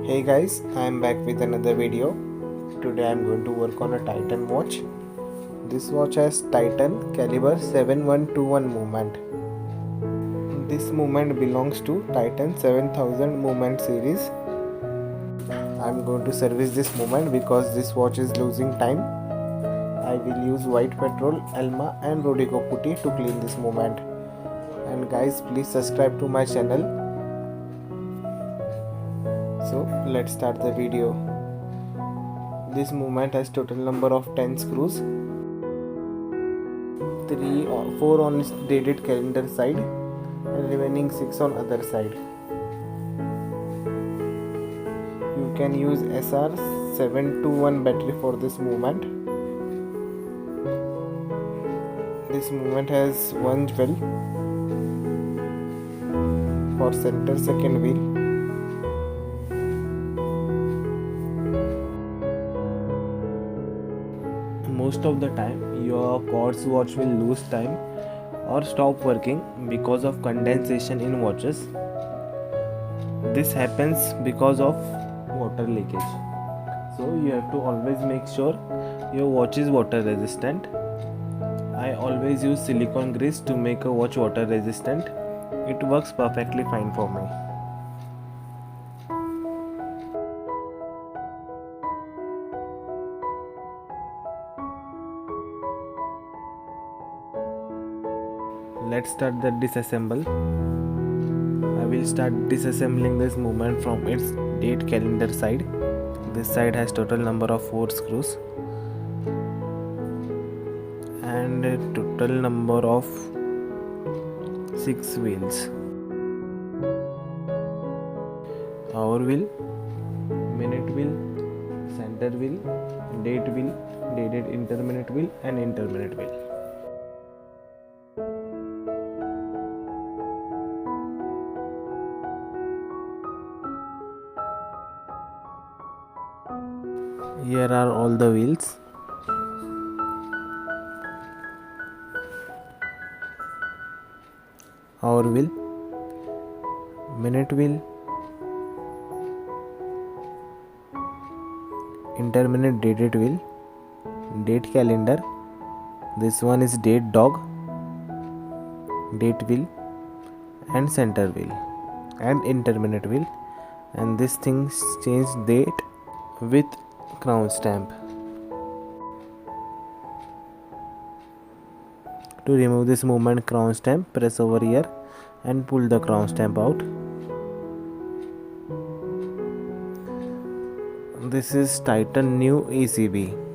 Hey guys, I am back with another video. Today I am going to work on a Titan watch. This watch has Titan caliber 7121 movement. This movement belongs to Titan 7000 movement series. I am going to service this movement because this watch is losing time. I will use white petrol, Elma and rodico putty to clean this movement. And guys, please subscribe to my channel. So let's start the video. This movement has total number of 10 screws, 4 on its dated calendar side and remaining 6 on other side. You can use SR721 battery for this movement. This movement has one jewel for center second wheel. Most of the time your quartz watch will lose time or stop working because of condensation in watches. This happens because of water leakage. So you have to always make sure your watch is water resistant. I always use silicone grease to make a watch water resistant. It works perfectly fine for me. Let's start the disassemble. I will start disassembling this movement from its date calendar side. This side has total number of 4 screws and a total number of 6 wheels. Hour wheel, minute wheel, center wheel, date wheel, dated interminute wheel and interminute wheel. Here are all the wheels. Hour wheel, minute wheel, interminute dated wheel, date calendar. This one is date dog, date wheel and center wheel and interminute wheel, and this thing change date with crown stamp. To remove this movement crown stamp, press over here and pull the crown stamp out. This is Titan new ECB.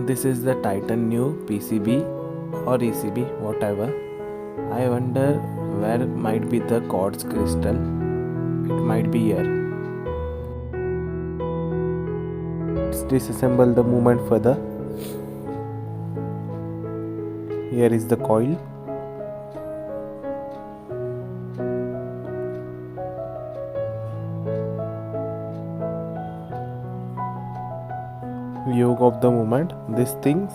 This is the Titan new PCB or ECB, whatever. I wonder where it might be the quartz crystal. It might be here. Let's disassemble the movement further. Here is the coil. Yoke of the movement. This thing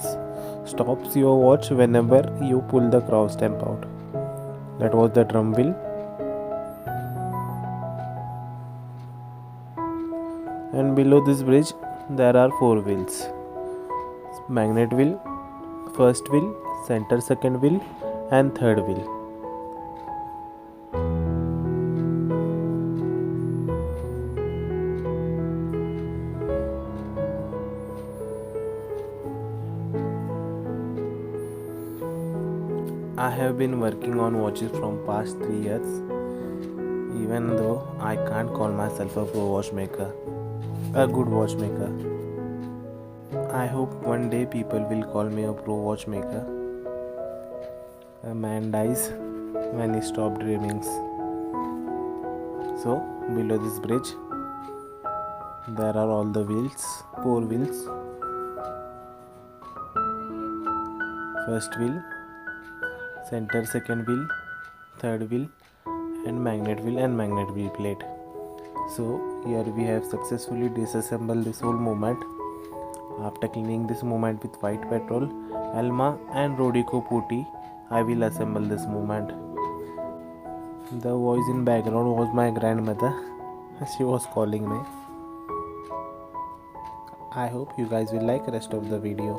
stops your watch whenever you pull the crown stamp out. That was the drum wheel. And below this bridge there are 4 wheels. Magnet wheel, first wheel, center second wheel and third wheel. I have been working on watches from past 3 years, even though I can't call myself a pro watchmaker, a good watchmaker. I hope one day people will call me a pro watchmaker. A man dies when he stops dreaming. So below this bridge there are all the wheels, 4 wheels. First wheel, center second wheel, third wheel, and magnet wheel plate. So here we have successfully disassembled this whole movement. After cleaning this movement with white petrol, Elma and rodico putty, I will assemble this movement. The voice in background was my grandmother. She was calling me. I hope you guys will like the rest of the video.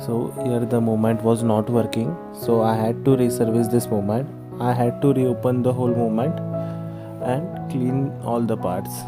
So here the movement was not working, so I had to reservice this movement. I had to reopen the whole movement and clean all the parts.